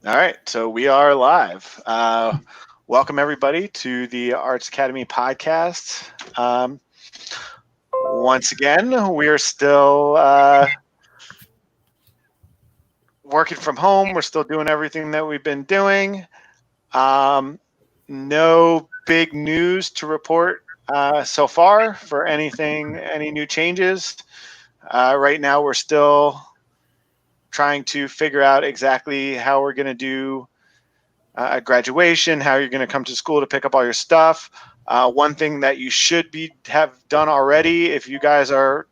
All right, so we are live. Welcome everybody to the Arts Academy podcast. Once again, we're still working from home. We're still doing everything that we've been doing. No big news to report so far for any new changes. Right now, we're still trying to figure out exactly how we're going to do graduation, how you're going to come to school to pick up all your stuff. One thing that you should have done already, if you guys are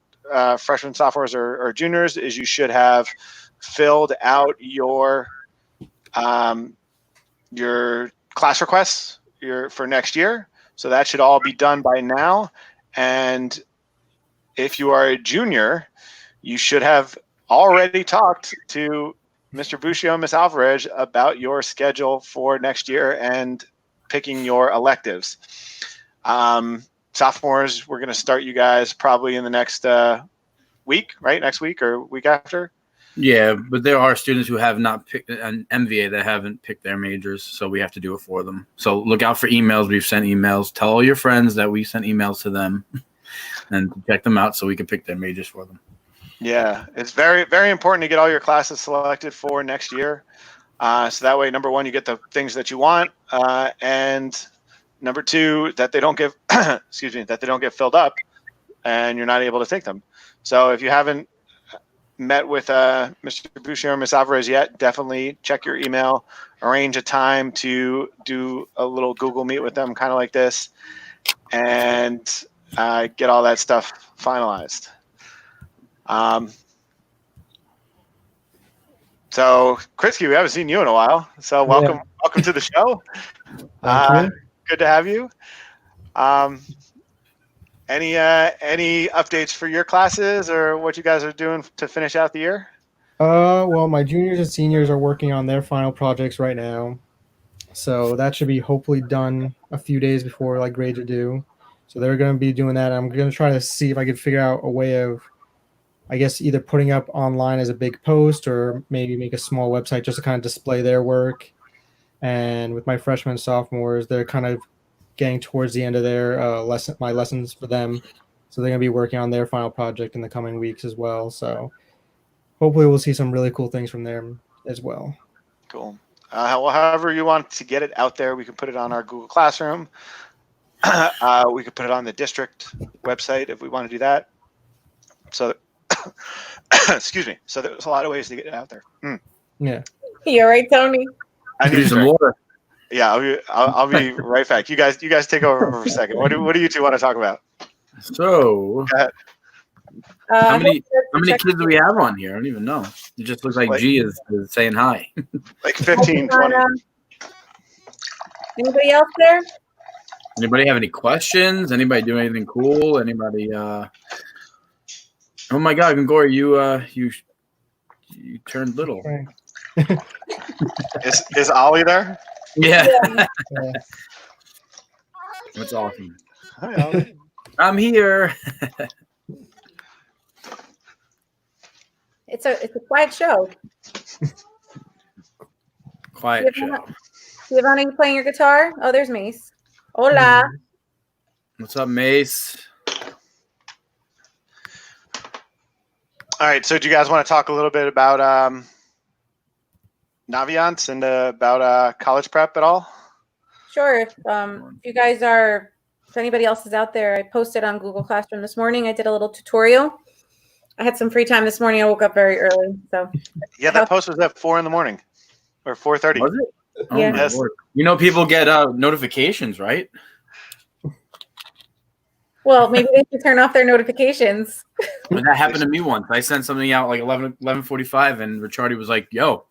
freshmen, sophomores, or juniors, is you should have filled out your class requests for next year. So that should all be done by now. And if you are a junior, you should have already talked to Mr. Buccio and Ms. Alvarez about your schedule for next year and picking your electives. Sophomores, we're going to start you guys probably in the next week, right? Next week or week after? Yeah, but there are students who have not picked an MVA that haven't picked their majors, so we have to do it for them. So look out for emails. We've sent emails. Tell all your friends that we sent emails to them and check them out so we can pick their majors for them. Yeah, it's very, very important to get all your classes selected for next year. So that way, number one, you get the things that you want, and number two, that they don't get that they don't get filled up, and you're not able to take them. So if you haven't met with Mr. Buccio or Ms. Alvarez yet, definitely check your email, arrange a time to do a little Google Meet with them, kind of like this, and get all that stuff finalized. So Kritsky, we haven't seen you in a while. So welcome to the show. Thank you. Good to have you. Any updates for your classes or what you guys are doing to finish out the year? Well, my juniors and seniors are working on their final projects right now. So that should be hopefully done a few days before grades are due. So they're going to be doing that. I'm going to try to see if I can figure out a way of, I guess, either putting up online as a big post or maybe make a small website just to kind of display their work. And with my freshmen and sophomores, they're kind of getting towards the end of their my lessons for them. So they're going to be working on their final project in the coming weeks as well. So hopefully we'll see some really cool things from them as well. Cool. Well, however you want to get it out there, we can put it on our Google Classroom. We could put it on the district website if we want to do that. So excuse me. So there's a lot of ways to get it out there. Yeah. You're right, Tony. I need some water. Yeah, I'll be right back. You guys take over for a second. What do you two want to talk about? So, Go ahead. how many kids do we have on here? I don't even know. It just looks like G is saying hi. Like 15, 20. Anybody else there? Anybody have any questions? Anybody do anything cool? Anybody? Oh my God, Gongor, you turned little. Is Ollie there? Yeah. Yeah. That's awesome. Hi, Ollie. I'm here. It's a quiet show. Quiet show. Giovanni, you playing your guitar? Oh, there's Mace. Hola. What's up, Mace? All right. So do you guys want to talk a little bit about Naviance and about college prep at all? Sure. If you guys if anybody else is out there, I posted on Google Classroom this morning. I did a little tutorial. I had some free time this morning. I woke up very early. So yeah, that post was at 4 a.m. or 4:30. Was it? Oh, yeah. my Lord. You know, people get notifications, right? Well, maybe they should turn off their notifications. Well, that happened to me once. I sent something out like 11:45, and Ricciardi was like, "Yo,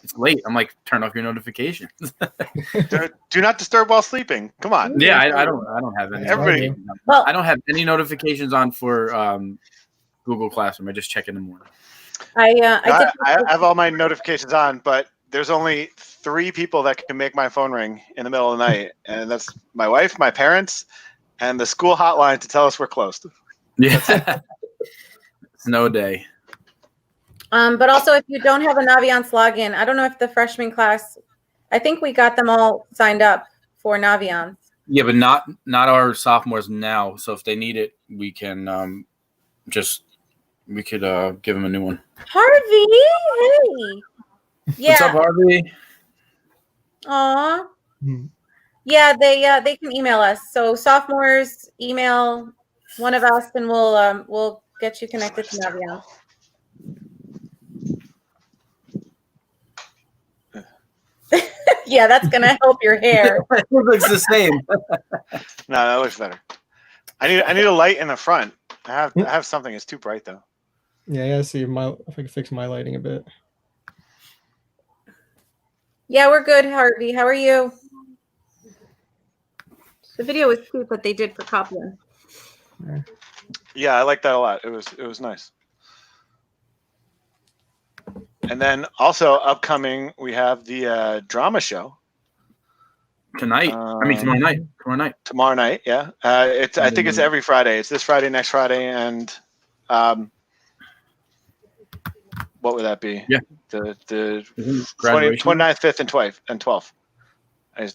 it's late." I'm like, "Turn off your notifications." Do not disturb while sleeping. Come on. Yeah, I don't have any. Everybody. Well, I don't have any notifications on for Google Classroom. I just check in the morning. I have all my notifications on, but there's only 3 people that can make my phone ring in the middle of the night, and that's my wife, my parents, and the school hotline to tell us we're closed. Yeah. Snow day. But also, if you don't have a Naviance login, I don't know if the freshman class, I think we got them all signed up for Naviance. Yeah, but not our sophomores now. So if they need it, we can we could give them a new one. Harvey, hey. What's up, Yeah. Harvey? Aw. Hmm. Yeah, they can email us. So sophomores, email one of us, and we'll get you connected to Naviance. Yeah, that's gonna help your hair. It looks the same. No, that looks better. I need a light in the front. I have something. It's too bright though. Yeah, I gotta see if I can fix my lighting a bit. Yeah, we're good, Harvey. How are you? The video was cute that they did for Copland. Yeah, I like that a lot. It was nice. And then also upcoming, we have the drama show Tonight. Tomorrow night. Tomorrow night, yeah. I think it's every Friday. It's this Friday, next Friday, and what would that be? Yeah. The 29th, 29th, 5th, and 12th.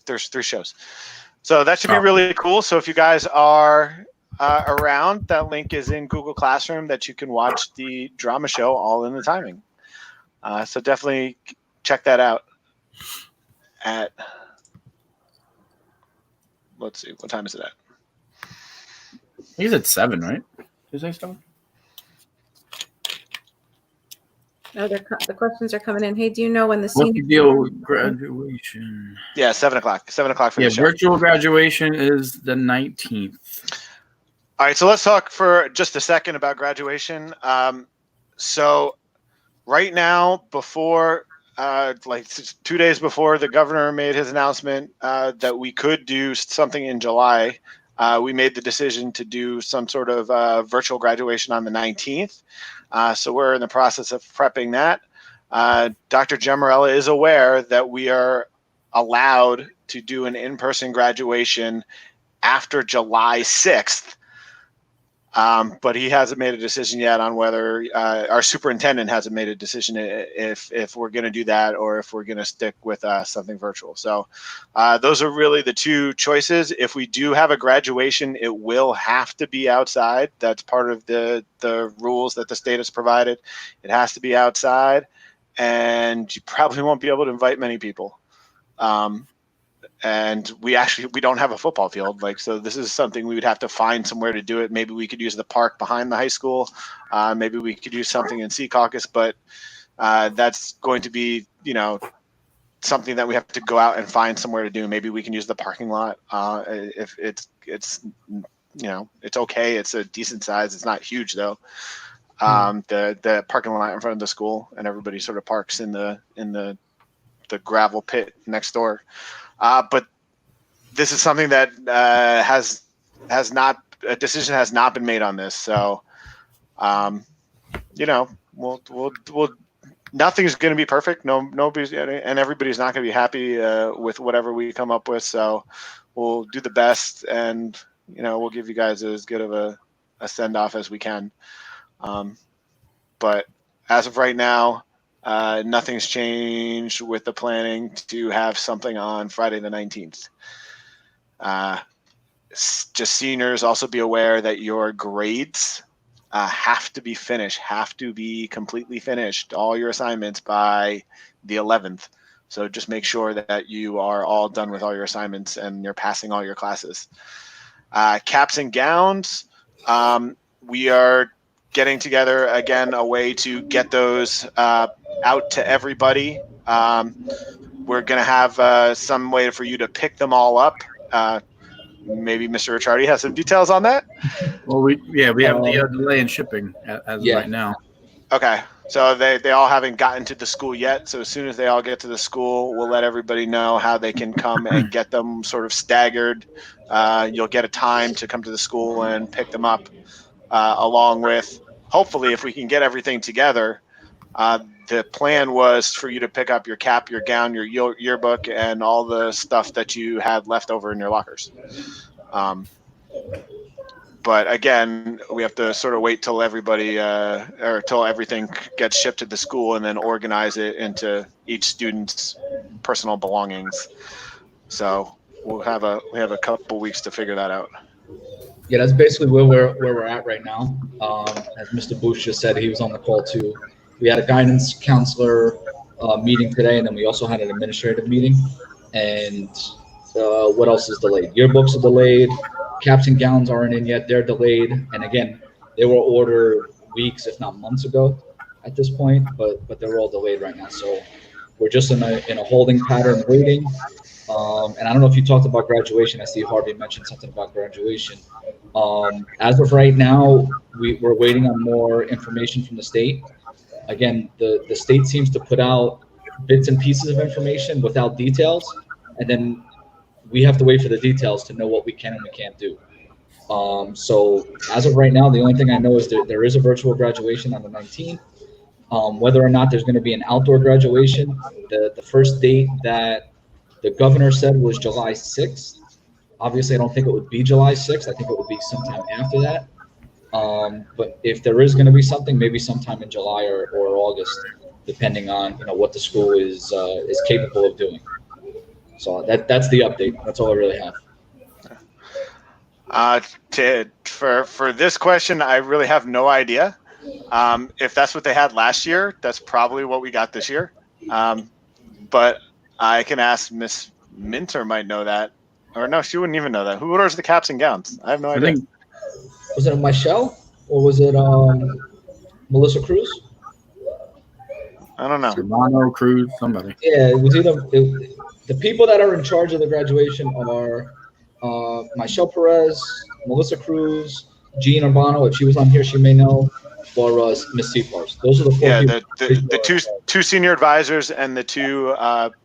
There's 3 shows. So that should be really cool. So if you guys are around, that link is in Google Classroom that you can watch the drama show all in the timing. So definitely check that out at, let's see, what time is it at? I think it's at 7, right? Did I say 7? Oh, the questions are coming in. Hey, do you know when the What's senior the deal with graduation? Yeah, 7 o'clock. 7 o'clock for Yeah, the show. virtual graduation is the 19th. All right, so let's talk for just a second about graduation. So right now, before like 2 days before the governor made his announcement that we could do something in July, we made the decision to do some sort of virtual graduation on the 19th. So we're in the process of prepping that. Dr. Gemmarella is aware that we are allowed to do an in-person graduation after July 6th. But he hasn't made a decision yet on whether our superintendent hasn't made a decision if we're going to do that or if we're going to stick with something virtual. So those are really the 2 choices. If we do have a graduation, it will have to be outside. That's part of the rules that the state has provided. It has to be outside, and you probably won't be able to invite many people. And we don't have a football field, so this is something we would have to find somewhere to do it. Maybe we could use the park behind the high school. Maybe we could use something in Sea Caucus, but that's going to be, something that we have to go out and find somewhere to do. Maybe we can use the parking lot. If it's okay. It's a decent size. It's not huge though. The parking lot in front of the school, and everybody sort of parks in the gravel pit next door. But this is something that a decision has not been made on this. So, we'll nothing's going to be perfect. Nobody's, and everybody's not going to be happy with whatever we come up with. So we'll do the best, and we'll give you guys as good of a send off as we can. But as of right now, nothing's changed with the planning to have something on Friday the 19th. Just seniors, also be aware that your grades have to be completely finished, all your assignments by the 11th. So just make sure that you are all done with all your assignments and you're passing all your classes. Caps and gowns, we are getting together again a way to get those out to everybody. We're going to have some way for you to pick them all up. Maybe Mr. Ricciardi has some details on that. Well, we have the delay in shipping as of right now. Okay, so they all haven't gotten to the school yet. So as soon as they all get to the school, we'll let everybody know how they can come and get them sort of staggered. You'll get a time to come to the school and pick them up, along with, hopefully, if we can get everything together. The plan was for you to pick up your cap, your gown, your yearbook, and all the stuff that you had left over in your lockers. but again, we have to sort of wait till everybody or till everything gets shipped to the school and then organize it into each student's personal belongings. So we have a couple weeks to figure that out. Yeah, that's basically where we're at right now. As Mr. Bush just said, he was on the call too. We had a guidance counselor meeting today, and then we also had an administrative meeting. And what else is delayed? Yearbooks are delayed. Caps and gowns aren't in yet. They're delayed. And again, they were ordered weeks, if not months ago at this point, but they're all delayed right now. So we're just in a holding pattern waiting. And I don't know if you talked about graduation. I see Harvey mentioned something about graduation. As of right now, we're waiting on more information from the state. Again, the state seems to put out bits and pieces of information without details, and then we have to wait for the details to know what we can and we can't do. So as of right now, the only thing I know is that there is a virtual graduation on the 19th. Whether or not there's going to be an outdoor graduation, the first date that the governor said was July 6th. Obviously, I don't think it would be July 6th. I think it would be sometime after that. But if there is going to be something, maybe sometime in July or August, depending on what the school is capable of doing. So that's the update. That's all I really have. For this question, I really have no idea. If that's what they had last year, that's probably what we got this year. But I can ask Miss Minter might know that. Or no, she wouldn't even know that. Who orders the caps and gowns? I have no idea. Was it Michelle or was it Melissa Cruz? I don't know. Romano, Cruz, somebody. Yeah, it was the people that are in charge of the graduation are Michelle Perez, Melissa Cruz, Jean Urbano. If she was on here, she may know. Or Miss Seafars. Those are the four. Yeah, people. the two senior advisors and the two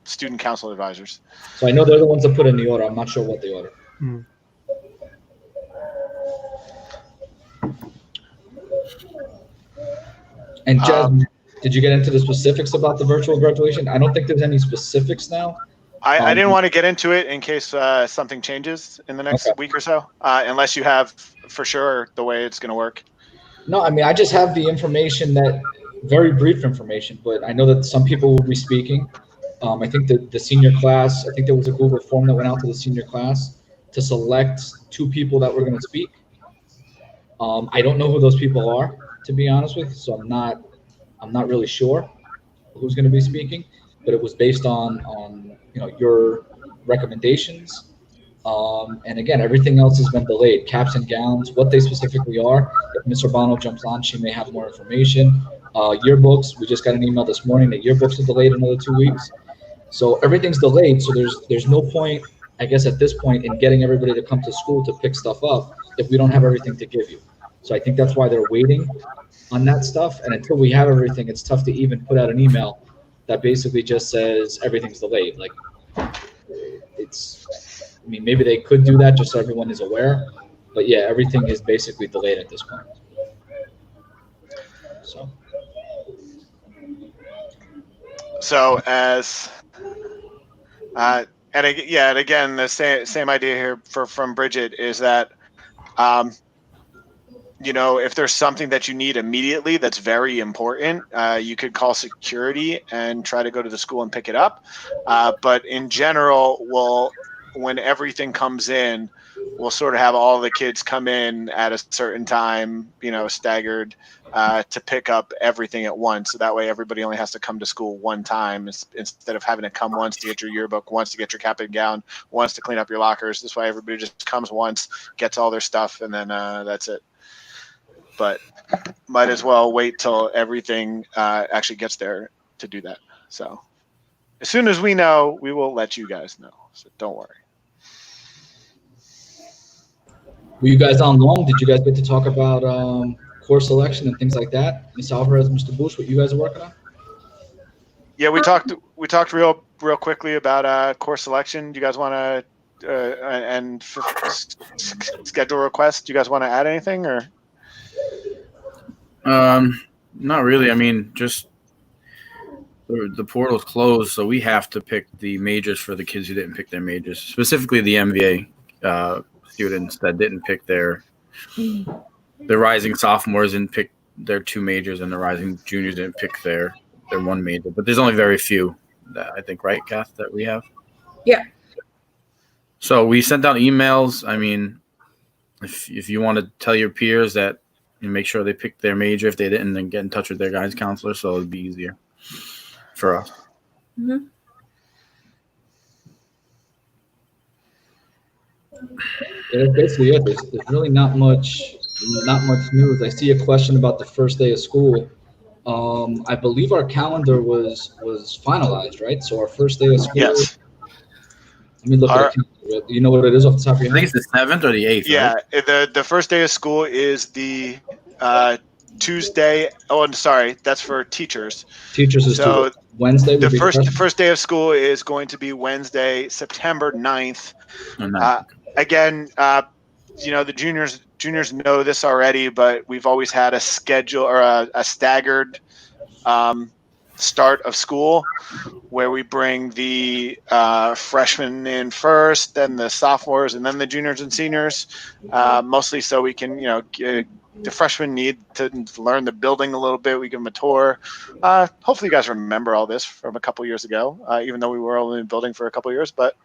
student council advisors. So I know they're the ones that put in the order. I'm not sure what they order. And Jasmine, did you get into the specifics about the virtual graduation? I don't think there's any specifics now. I didn't want to get into it in case something changes in the next week or so, unless you have for sure the way it's going to work. No, I mean, I just have the information very brief information, but I know that some people will be speaking. I think that the senior class, I think there was a Google form that went out to the senior class to select 2 people that were going to speak. I don't know who those people are, to be honest with you, so I'm not really sure who's going to be speaking, but it was based on your recommendations. And again, everything else has been delayed. Caps and gowns, what they specifically are. If Ms. Urbano jumps on, she may have more information. Yearbooks, we just got an email this morning that yearbooks are delayed another 2 weeks. So everything's delayed. So there's no point, I guess, at this point in getting everybody to come to school to pick stuff up if we don't have everything to give you. So I think that's why they're waiting on that stuff. And until we have everything, it's tough to even put out an email that basically just says everything's delayed. Like I mean, maybe they could do that just so everyone is aware, but yeah, everything is basically delayed at this point. So as, and again, the same idea here from Bridget is that, if there's something that you need immediately that's very important, you could call security and try to go to the school and pick it up. But in general, when everything comes in, we'll sort of have all the kids come in at a certain time, staggered, to pick up everything at once. So that way everybody only has to come to school one time instead of having to come once to get your yearbook, once to get your cap and gown, once to clean up your lockers. This way everybody just comes once, gets all their stuff, and then that's it. But might as well wait till everything actually gets there to do that. So as soon as we know, we will let you guys know. So don't worry. Were you guys on long? Did you guys get to talk about course selection and things like that? Ms. Alvarez, Mr. Bush, what you guys are working on? Yeah, we talked real quickly about course selection. Do you guys want to and schedule requests? Do you guys want to add anything or? Not really. I mean, just the portal's closed, so we have to pick the majors for the kids who didn't pick their majors, specifically the MBA students that didn't pick their The rising sophomores didn't pick their 2 majors, and the rising juniors didn't pick their 1 major. But there's only very few that I think, right, Kath, that we have. Yeah. So we sent out emails. I mean, if you want to tell your peers that, you make sure they pick their major. If they didn't, then get in touch with their guidance counselor, so it'd be easier for us. Mm-hmm. Yeah, that's basically it. There's really not much news. I see a question about the first day of school. I believe our calendar was finalized, right? So our first day of school. Yes. Let me look at it. Do you know what it is off the top of your I head? think it's the 7th or the 8th. Yeah, Right? the first day of school is the Tuesday. Oh, I'm sorry, that's for teachers. Teachers is So Wednesday. the would be first day of school is going to be Wednesday, September 9th. Or 9th. Again, the juniors know this already, but we've always had a schedule or a staggered start of school where we bring the freshmen in first, then the sophomores, and then the juniors and seniors, mostly so we can, the freshmen need to learn the building a little bit. We give them a tour. Hopefully you guys remember all this from a couple years ago, even though we were only in the building for a couple years. But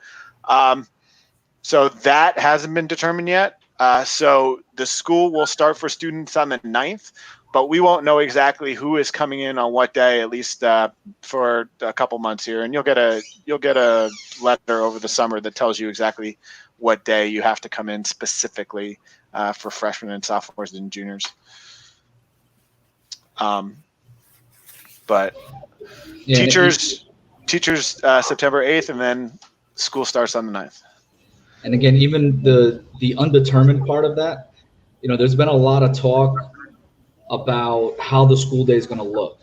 so that hasn't been determined yet. So the school will start for students on the 9th, but we won't know exactly who is coming in on what day, at least for a couple months here. And you'll get a letter over the summer that tells you exactly what day you have to come in specifically for freshmen and sophomores and juniors. But Yeah, teachers September 8th, and then school starts on the 9th. And again, even the undetermined part of that, there's been a lot of talk about how the school day is going to look,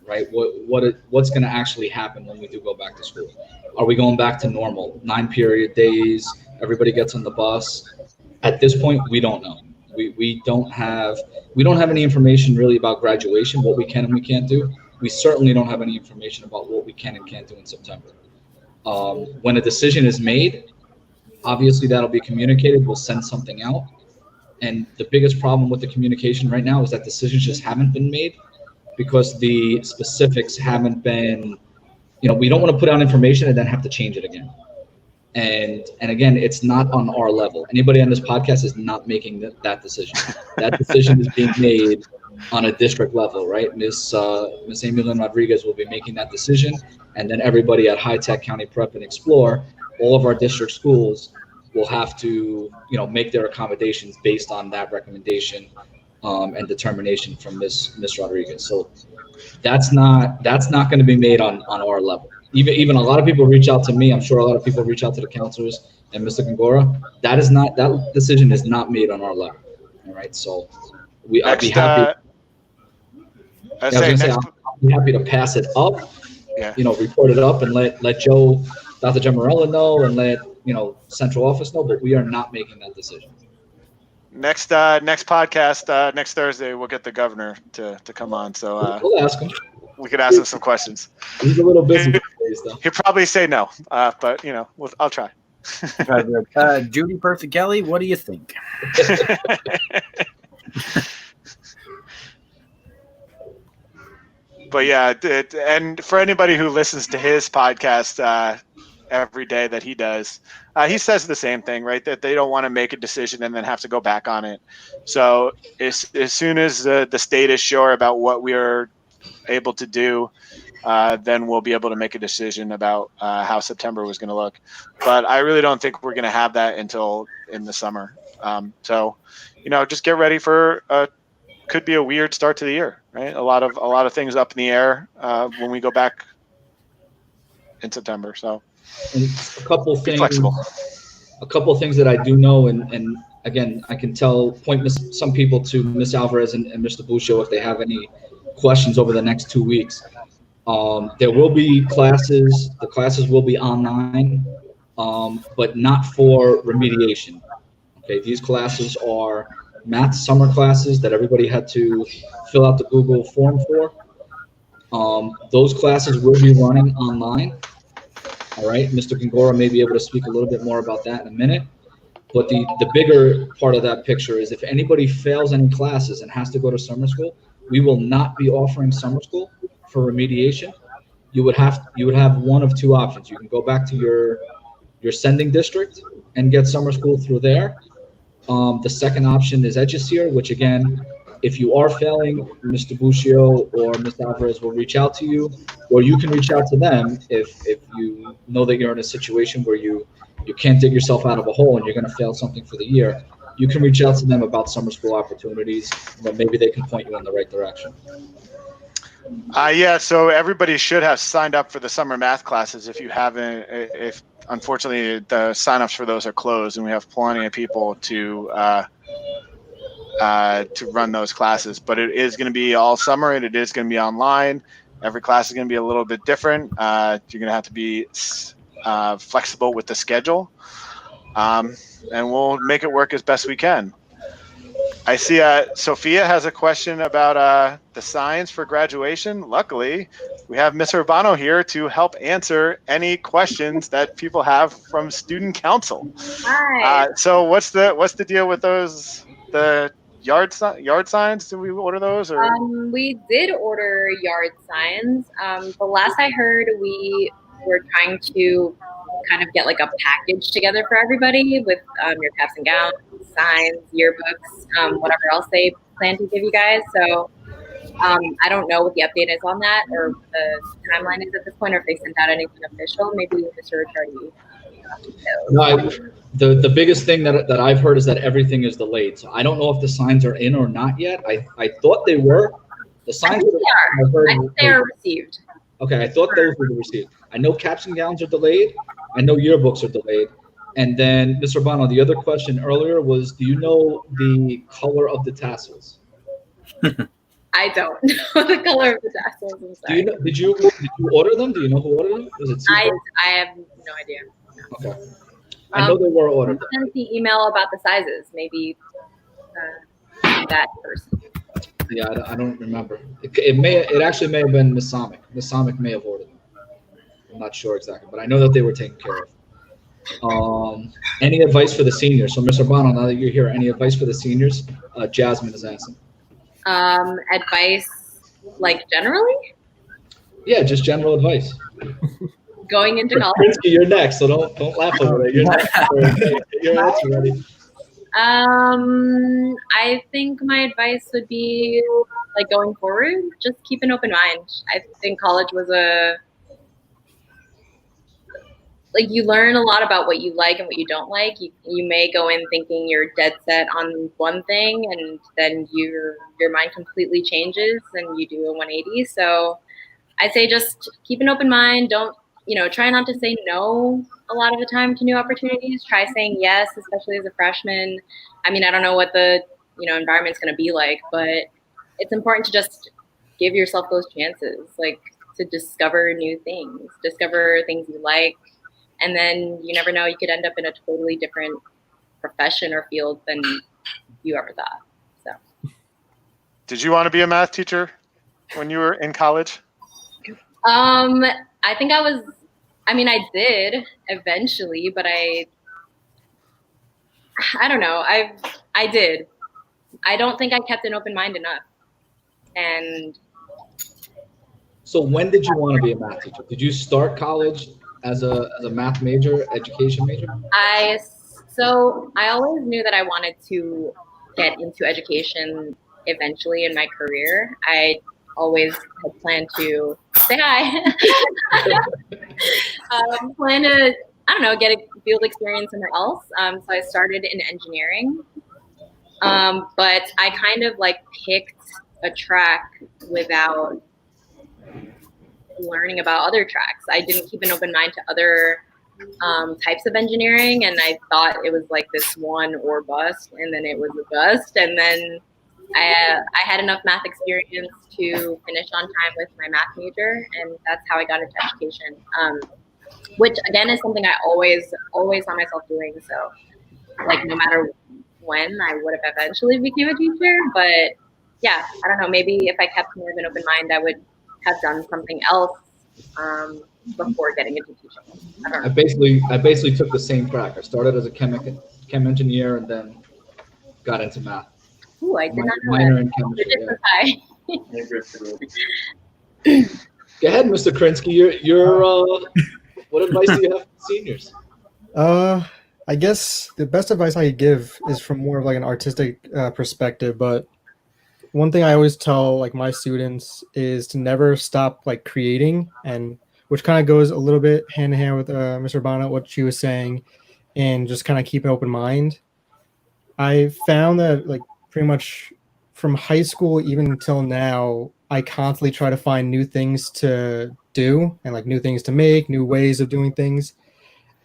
right? What's going to actually happen when we do go back to school? Are we going back to normal 9-period days? Everybody gets on the bus. At this point, we don't know. We don't have any information really about graduation, what we can and we can't do. We certainly don't have any information about what we can and can't do in September. When a decision is made, obviously that'll be communicated. We'll send something out. And the biggest problem with the communication right now is that decisions just haven't been made because the specifics haven't been, we don't want to put out information and then have to change it again. And again, it's not on our level. Anybody on this podcast is not making that decision. That decision is being made on a district level, right? Miss Amy Lynn Rodriguez will be making that decision. And then everybody at High Tech, County Prep, and Explore, all of our district schools will have to, make their accommodations based on that recommendation and determination from Miss Rodriguez. So that's not going to be made on our level. Even a lot of people reach out to me. I'm sure a lot of people reach out to the counselors and Mr. Gongora. That decision is not made on our level. All right. So I'd be happy. I'll be happy to pass it up. Yeah. Report it up and let Dr. Jamarella know and let central office know, but we are not making that decision. Next podcast, next Thursday, we'll get the governor to come on. So we'll ask him. We could ask him some questions. He's a little busy these days, though. He'll probably say no, but I'll try. Judy Persicelli, what do you think? But yeah, and for anybody who listens to his podcast every day that he does, he says the same thing, right? That they don't want to make a decision and then have to go back on it. So as soon as the state is sure about what we are able to do, then we'll be able to make a decision about how September was going to look. But I really don't think we're going to have that until in the summer. So, just get ready for could be a weird start to the year, right? A lot of things up in the air when we go back in September. So, and a couple things, flexible. A couple of things that I do know, and again, I can point some people to Ms. Alvarez and Mr. Buscio if they have any questions over the next 2 weeks. There will be classes. The classes will be online, but not for remediation. Okay, these classes are math summer classes that everybody had to fill out the Google form for. Those classes will be running online. All right, Mr. Gongora may be able to speak a little bit more about that in a minute. But the bigger part of that picture is if anybody fails any classes and has to go to summer school, we will not be offering summer school for remediation. You would have one of two options. You can go back to your sending district and get summer school through there. The second option is EduSeer, which again, if you are failing, Mr. Buccio or Ms. Alvarez will reach out to you, or you can reach out to them if you know that you're in a situation where you can't dig yourself out of a hole and you're going to fail something for the year. You can reach out to them about summer school opportunities, and maybe they can point you in the right direction. Yeah, so everybody should have signed up for the summer math classes. If you haven't, if unfortunately the signups for those are closed, and we have plenty of people to run those classes. But it is going to be all summer, and it is going to be online. Every class is going to be a little bit different. You're going to have to be flexible with the schedule, and we'll make it work as best we can. I see Sophia has a question about the signs for graduation. Luckily, we have Ms. Urbano here to help answer any questions that people have from student council. Hi. So what's the deal with those, the yard signs? Did we order those? Or? We did order yard signs. The last I heard, we were trying to kind of get like a package together for everybody with your caps and gowns, signs, yearbooks, whatever else they plan to give you guys. So I don't know what the update is on that or what the timeline is at this point, or if they sent out anything official. Maybe Mr. Ricciardi. No, the biggest thing that I've heard is that everything is delayed. So I don't know if the signs are in or not yet. I thought they were. The signs I think they are received. Okay, I thought those were received. I know caps and gowns are delayed. I know yearbooks are delayed. And then, Mr. Urbano, the other question earlier was, do you know the color of the tassels? I don't know the color of the tassels. I'm sorry. Do you know, did you order them? Do you know who ordered them? Was it I have no idea. No. Okay. I know they were ordered. I sent the email about the sizes. Maybe that person. Yeah, I don't remember. It actually may have been Miss Samick. Miss Samick may have ordered them. I'm not sure exactly, but I know that they were taken care of. Any advice for the seniors? So, Mr. Urbano, now that you're here, any advice for the seniors? Jasmine is asking. Advice, like generally? Yeah, just general advice. Going into college. Prinsky, you're next, so don't laugh over it. You're next. Get your answer ready. I think my advice would be, like, going forward, just keep an open mind. I think college was you learn a lot about what you like and what you don't like. You may go in thinking you're dead set on one thing, and then your mind completely changes and you do a 180. So I say just keep an open mind. Don't, try not to say no a lot of the time to new opportunities. Try saying yes, especially as a freshman. I mean, I don't know what the, environment's going to be like, but it's important to just give yourself those chances, like to discover new things, discover things you like. And then you never know, you could end up in a totally different profession or field than you ever thought. So, Did you want to be a math teacher when you were in college? I think I did eventually, but I don't know. I did. I don't think I kept an open mind enough. And so when did you want to be a math teacher? Did you start college as a math major, education major? I always knew that I wanted to get into education eventually in my career. I always had planned to say hi. Plan to, get a field experience somewhere else. So I started in engineering. But I kind of picked a track without learning about other tracks. I didn't keep an open mind to other types of engineering, and I thought it was like this one or bust, and then it was a bust, and then I had enough math experience to finish on time with my math major, and that's how I got into education, which again is something I always saw myself doing. So no matter when, I would have eventually became a teacher, but yeah, I don't know, maybe if I kept more of an open mind, I would have done something else before getting into teaching. I don't I know. basically took the same track. I started as a chem engineer and then got into math. Ooh, I did not know Minor that. in chemistry. You're just high. Go ahead, Mr. Krinsky. What advice do you have for seniors? I guess the best advice I could give is from more of like an artistic perspective. But one thing I always tell like my students is to never stop like creating, and which kind of goes a little bit hand in hand with Mr. Bonnet, what she was saying, and just kind of keep an open mind. I found that like pretty much from high school even until now, I constantly try to find new things to do and like new things to make, new ways of doing things.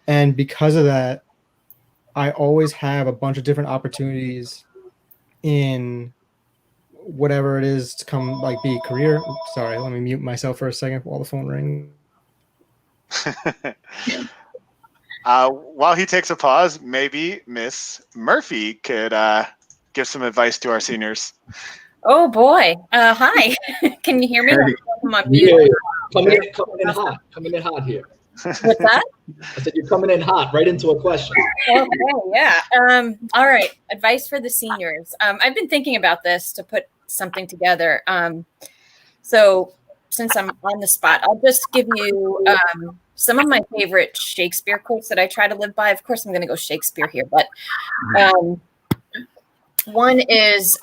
And because of that, I always have a bunch of different opportunities in whatever it is to come like be a career. Oops, sorry, let me mute myself for a second while the phone rings. While he takes a pause, maybe Miss Murphy could give some advice to our seniors. Oh boy. Hi. Can you hear me? I'm on mute. Yeah, coming in hot here. What's that? I said you're coming in hot, right into a question. Okay, yeah. All right. Advice for the seniors. I've been thinking about this to put something together. So since I'm on the spot, I'll just give you some of my favorite Shakespeare quotes that I try to live by. Of course, I'm going to go Shakespeare here, but one is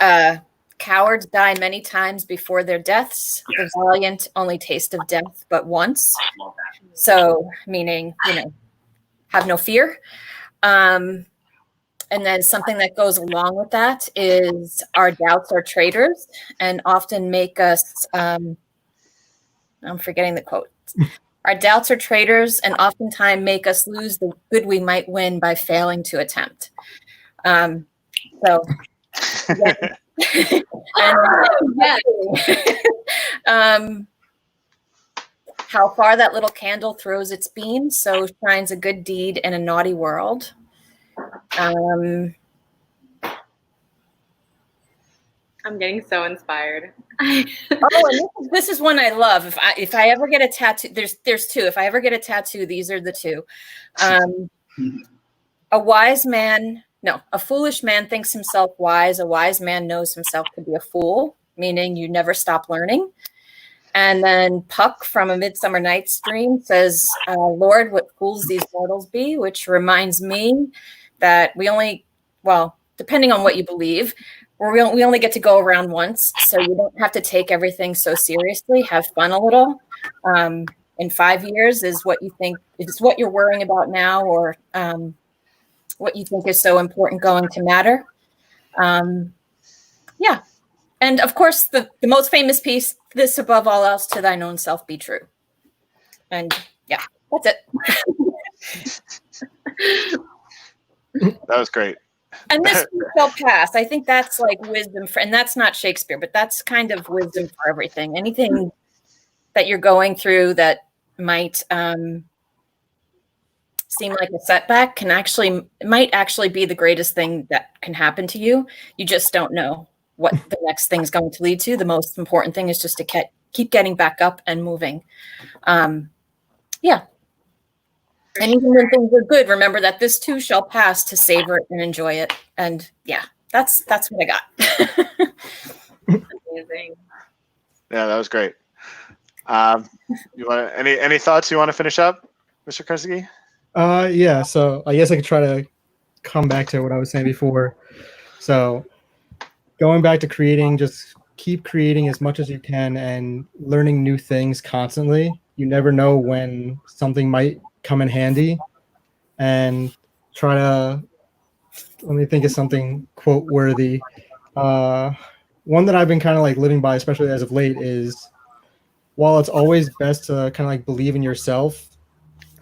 cowards die many times before their deaths. The valiant only taste of death but once. So meaning, have no fear. And then something that goes along with that is our doubts are traitors and often make us, I'm forgetting the quote. Our doubts are traitors and oftentimes make us lose the good we might win by failing to attempt. Yeah. How far that little candle throws its beam, so shines a good deed in a naughty world. I'm getting so inspired. And this is one I love. If I ever get a tattoo, there's two. If I ever get a tattoo, these are the two. A foolish man thinks himself wise. A wise man knows himself to be a fool, meaning you never stop learning. And then Puck from A Midsummer Night's Dream says, Lord, what fools these mortals be, which reminds me that depending on what you believe, we only get to go around once. So you don't have to take everything so seriously. Have fun a little. In 5 years is what you think, is what you're worrying about now, or what you think is so important going to matter. Yeah. And of course, the most famous piece, this above all else, to thine own self be true. And yeah, that's it. That was great. And this shall pass. I think that's like wisdom and that's not Shakespeare, but that's kind of wisdom for everything. Anything that you're going through that might seem like a setback might actually be the greatest thing that can happen to you. You just don't know what the next thing's going to lead to. The most important thing is just to keep getting back up and moving. Yeah. And even when things are good, remember that this too shall pass, to savor it and enjoy it. And yeah, that's what I got. Amazing. Yeah, that was great. You want any thoughts you want to finish up, Mr. Krinsky? Yeah, so I guess I could try to come back to what I was saying before. So going back to creating, just keep creating as much as you can and learning new things constantly. You never know when something might come in handy, and try to, let me think of something quote worthy. One that I've been kind of like living by, especially as of late, is while it's always best to kind of like believe in yourself,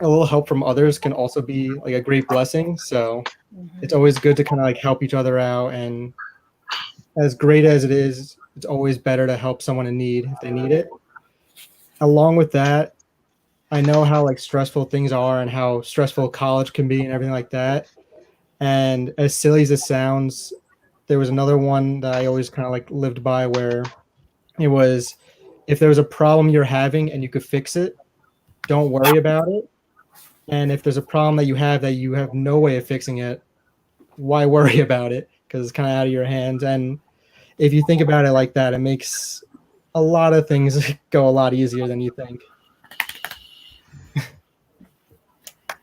a little help from others can also be like a great blessing. So it's always good to kind of like help each other out, and as great as it is, it's always better to help someone in need if they need it. Along with that, I know how like stressful things are and how stressful college can be and everything like that. And as silly as it sounds, there was another one that I always kind of like lived by, where it was, if there was a problem you're having and you could fix it, don't worry about it. And if there's a problem that you have no way of fixing it, why worry about it? Because it's kind of out of your hands. And if you think about it like that, it makes a lot of things go a lot easier than you think.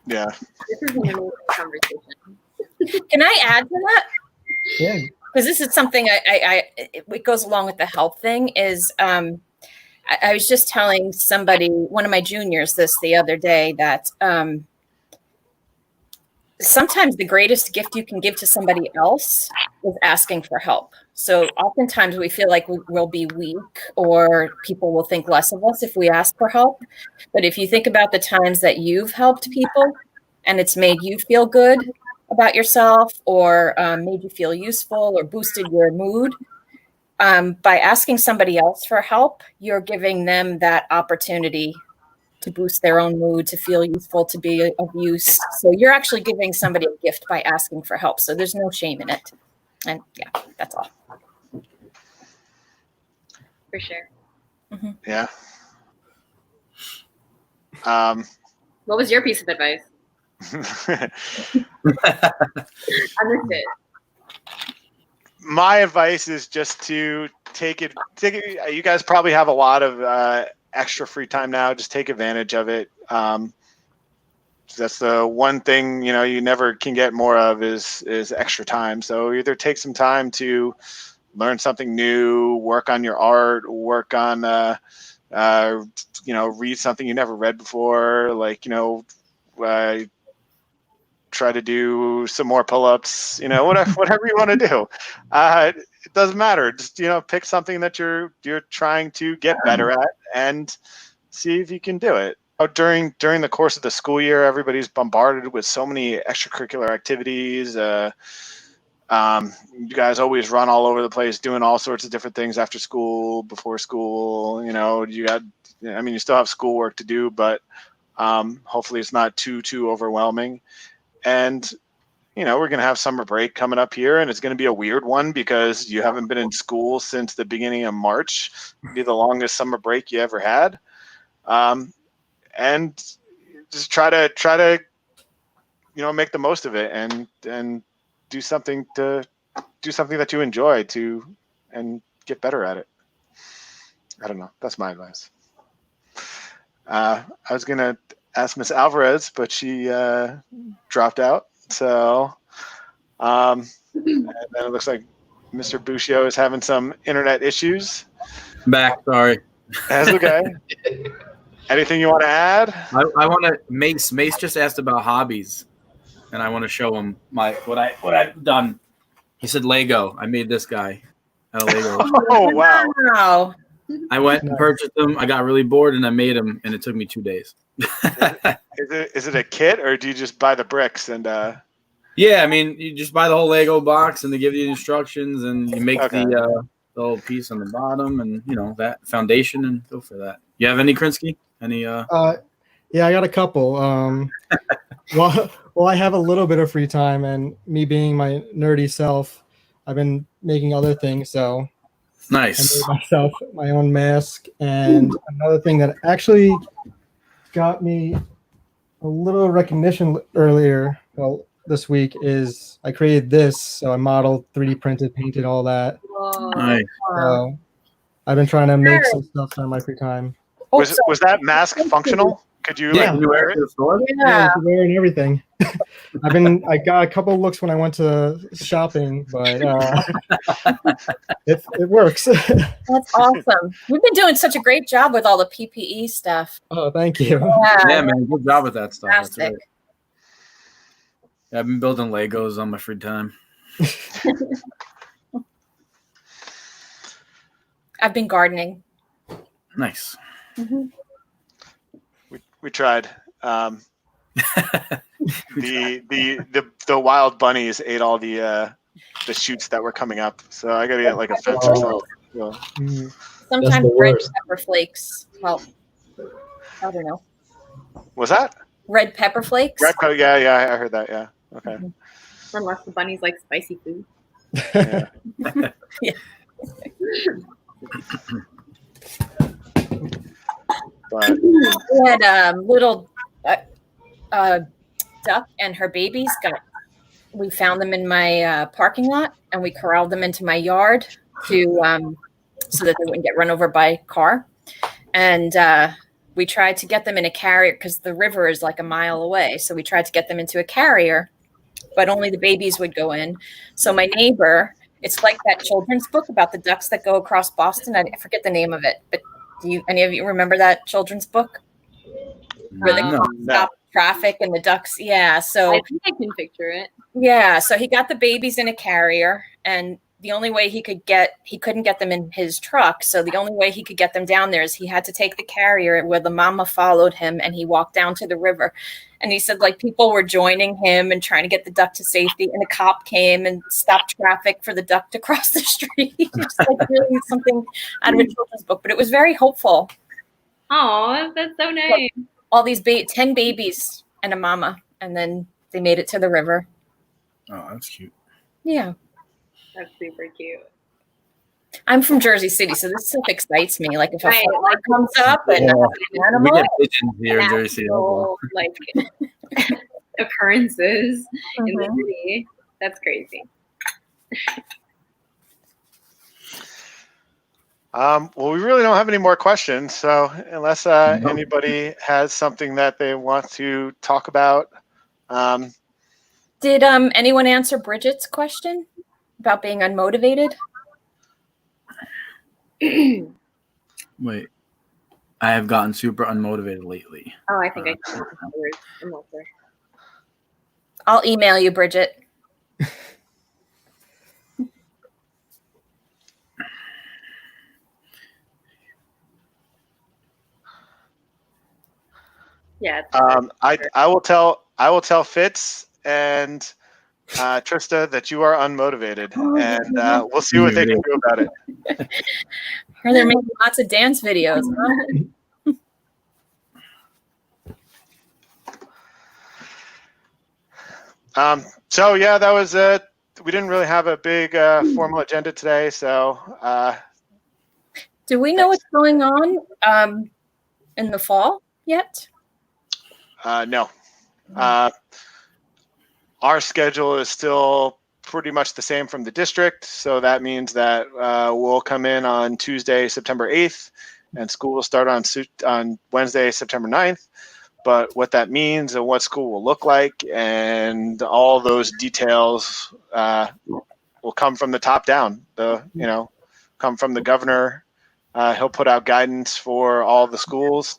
Yeah. This is an amazing conversation. Can I add to that? Yeah. Because this is something it goes along with the help thing is I was just telling somebody, one of my juniors, this the other day, that sometimes the greatest gift you can give to somebody else is asking for help. So oftentimes we feel like we'll be weak or people will think less of us if we ask for help. But if you think about the times that you've helped people and it's made you feel good about yourself or made you feel useful or boosted your mood, by asking somebody else for help, you're giving them that opportunity to boost their own mood, to feel useful, to be of use. So you're actually giving somebody a gift by asking for help. So there's no shame in it. And yeah, that's all. For sure. Mm-hmm. Yeah. What was your piece of advice? I missed it. My advice is just to take it. You guys probably have a lot of extra free time now. Just take advantage of it. That's the one thing you never can get more of is extra time. So either take some time to learn something new, work on your art, work on read something you never read before, like try to do some more pull-ups, whatever you want to do. It doesn't matter. Just pick something that you're trying to get better at and see if you can do it. During the course of the school year, everybody's bombarded with so many extracurricular activities. You guys always run all over the place doing all sorts of different things after school, before school. You still have schoolwork to do, but hopefully it's not too overwhelming. And we're going to have summer break coming up here, and it's going to be a weird one because you haven't been in school since the beginning of March. It'll be the longest summer break you ever had. And just try to make the most of it and do something that you enjoy and get better at it. I don't know. That's my advice. I was going to ask Miss Alvarez, but she dropped out. So and then it looks like Mr. Buccio is having some internet issues. Back, sorry. That's okay. Anything you want to add? I want to Mace. Mace just asked about hobbies, and I want to show him what I've done. He said Lego. I made this guy out of Lego. Oh wow! Wow. I went and purchased them. I got really bored, and I made them, and it took me 2 days. Is it a kit, or do you just buy the bricks and? Yeah, I mean, you just buy the whole Lego box, and they give you the instructions, and you make the little piece on the bottom, and that foundation, and go for that. You have any, Krinsky? Any? Yeah, I got a couple. Well, I have a little bit of free time, and me being my nerdy self, I've been making other things. So Nice. I made myself my own mask, and another thing that actually got me a little recognition earlier, this week, is I created this. So I modeled, 3D printed, painted, all that. Whoa. Nice. So I've been trying to make some stuff on my free time. Was that mask functional? Could you Can you wear it to the store? Yeah, I wear and everything. I got a couple of looks when I went to shopping, but it works. That's awesome. We've been doing such a great job with all the PPE stuff. Oh, thank you. Yeah, man, good job with that stuff. That's Fantastic. right. Yeah, I've been building Legos on my free time. I've been gardening. Nice. Mm-hmm. We tried. The wild bunnies ate all the shoots that were coming up, so I gotta get like a fence or something. So. Mm. Sometimes the red worst. pepper flakes help. I don't know. Was that? Red pepper flakes. Red pepper? Yeah, I heard that. Yeah. Okay. Unless the bunnies like spicy food. Yeah. Yeah. But We had little duck and her babies we found them in my parking lot, and we corralled them into my yard to so that they wouldn't get run over by a car. And we tried to get them in a carrier because the river is like a mile away. So we tried to get them into a carrier, but only the babies would go in. So my neighbor, it's like that children's book about the ducks that go across Boston. I forget the name of it, but do any of you remember that children's book? Where the cops stop traffic and the ducks. Yeah. So I think I can picture it. yeah. So he got the babies in a carrier, and the only way he couldn't get them in his truck. So the only way he could get them down there is he had to take the carrier where the mama followed him, and he walked down to the river. And he said, like, people were joining him and trying to get the duck to safety, and a cop came and stopped traffic for the duck to cross the street. It's like really something out of a children's book, but it was very hopeful. Oh, that's so nice. Like, all these 10 babies and a mama, and then they made it to the river. Oh, that's cute. Yeah. That's super cute. I'm from Jersey City, so this stuff excites me. Like if a Right, flower like- comes up and Yeah. an We animal, get pigeons here in Jersey City. Actual, like occurrences in the Mhm. city. That's crazy. well, we really don't have any more questions. So unless anybody has something that they want to talk about, Did anyone answer Bridget's question about being unmotivated? Wait, I have gotten super unmotivated lately. Oh, I think I can. I'm not sure. I'll email you, Bridget. Yeah. I will tell Fitz and Trista that you are unmotivated, and we'll see what they can do about it. Or they're making lots of dance videos. Huh? So yeah, that was we didn't really have a big formal agenda today, so Do we know what's going on in the fall yet? no. Our schedule is still pretty much the same from the district, so that means that we'll come in on Tuesday, September 8th, and school will start on Wednesday, September 9th. But what that means and what school will look like and all those details will come from the top down. Come from the governor. He'll put out guidance for all the schools,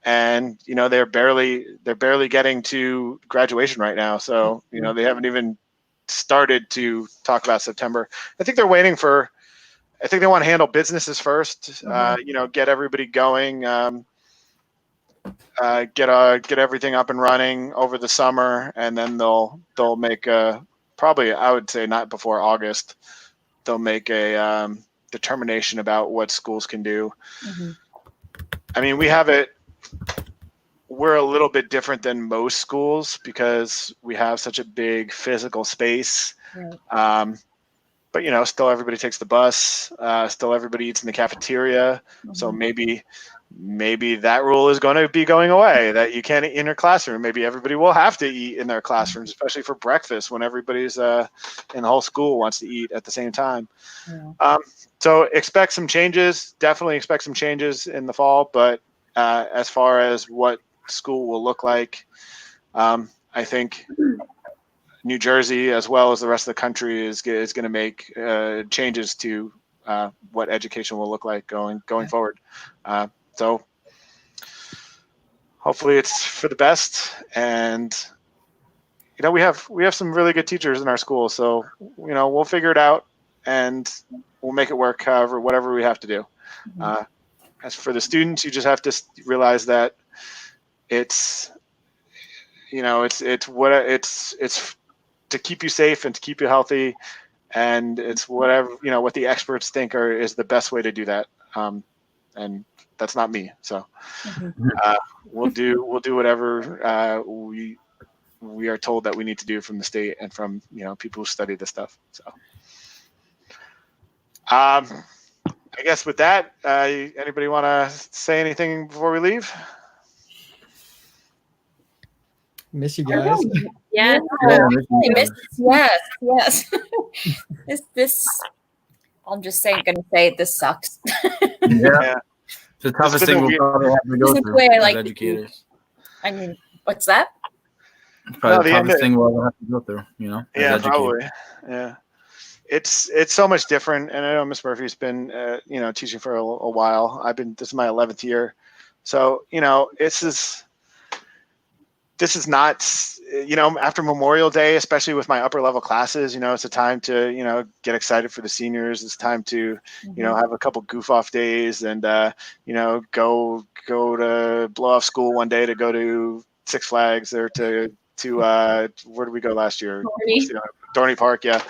and they're barely getting to graduation right now. So they haven't even started to talk about September. I think they're waiting for. I think they want to handle businesses first. Get everybody going. Get everything up and running over the summer, and then they'll make probably, I would say, not before August. They'll make a determination about what schools can do. Mm-hmm. I mean, we're a little bit different than most schools because we have such a big physical space. Right. But still everybody takes the bus. Still everybody eats in the cafeteria. Mm-hmm. So maybe that rule is going to be going away, that you can't eat in your classroom. Maybe everybody will have to eat in their classrooms, especially for breakfast when everybody's in the whole school wants to eat at the same time. Yeah. So expect some changes. Definitely expect some changes in the fall. But as far as what school will look like, I think New Jersey, as well as the rest of the country, is going to make changes to what education will look like going forward. So hopefully it's for the best, and we have some really good teachers in our school, so we'll figure it out and we'll make it work. Whatever we have to do. Mm-hmm. As for the students, you just have to realize that it's to keep you safe and to keep you healthy, and it's whatever what the experts think is the best way to do that. And that's not me. So we'll do whatever we are told that we need to do from the state and from people who study this stuff. So I guess with that, anybody want to say anything before we leave? Miss you guys. Yeah. Yes. This. I'm just saying, gonna say this sucks. Yeah. It's the toughest been thing a we'll weird- probably have to go Isn't the through way I as like to educators. I mean, what's that? It's probably No, the the end toughest of- thing we'll ever have to go through, you know, as Yeah, educators. probably. Yeah. It's so much different, and I know Miss Murphy's been teaching for a while. This is my 11th year, so this is not after Memorial Day, especially with my upper level classes. It's a time to get excited for the seniors. It's time to have a couple goof off days and go to blow off school one day to go to Six Flags or to where did we go last year? Dorney Park, yeah.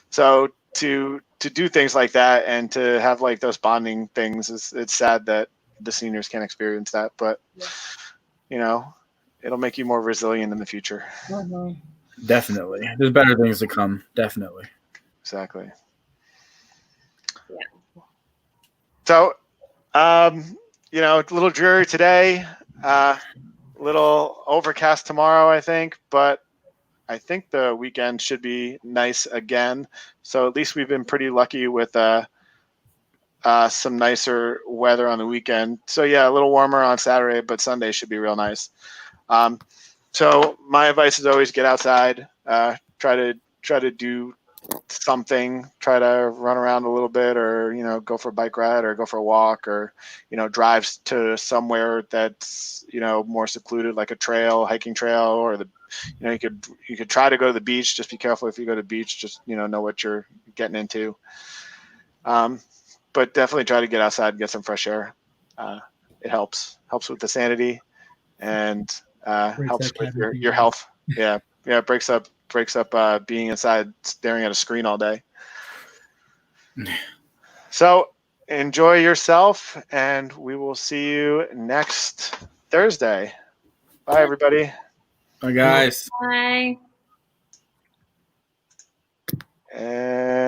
So to do things like that and to have like those bonding things it's sad that the seniors can't experience that, but it'll make you more resilient in the future. Definitely, there's better things to come. Definitely. Exactly. Yeah. So, a little dreary today, little overcast tomorrow, I think, but I think the weekend should be nice again. So at least we've been pretty lucky with some nicer weather on the weekend. So yeah, a little warmer on Saturday, but Sunday should be real nice. So my advice is always get outside, try to do something, try to run around a little bit, or go for a bike ride or go for a walk, or drive to somewhere that's more secluded, like a hiking trail, or you could try to go to the beach. Just be careful if you go to the beach, just know what you're getting into. But definitely try to get outside and get some fresh air. It helps with the sanity and helps with your health. Yeah, it breaks up being inside staring at a screen all day. So enjoy yourself, and we will see you next Thursday. Bye, everybody. Bye, guys. Bye.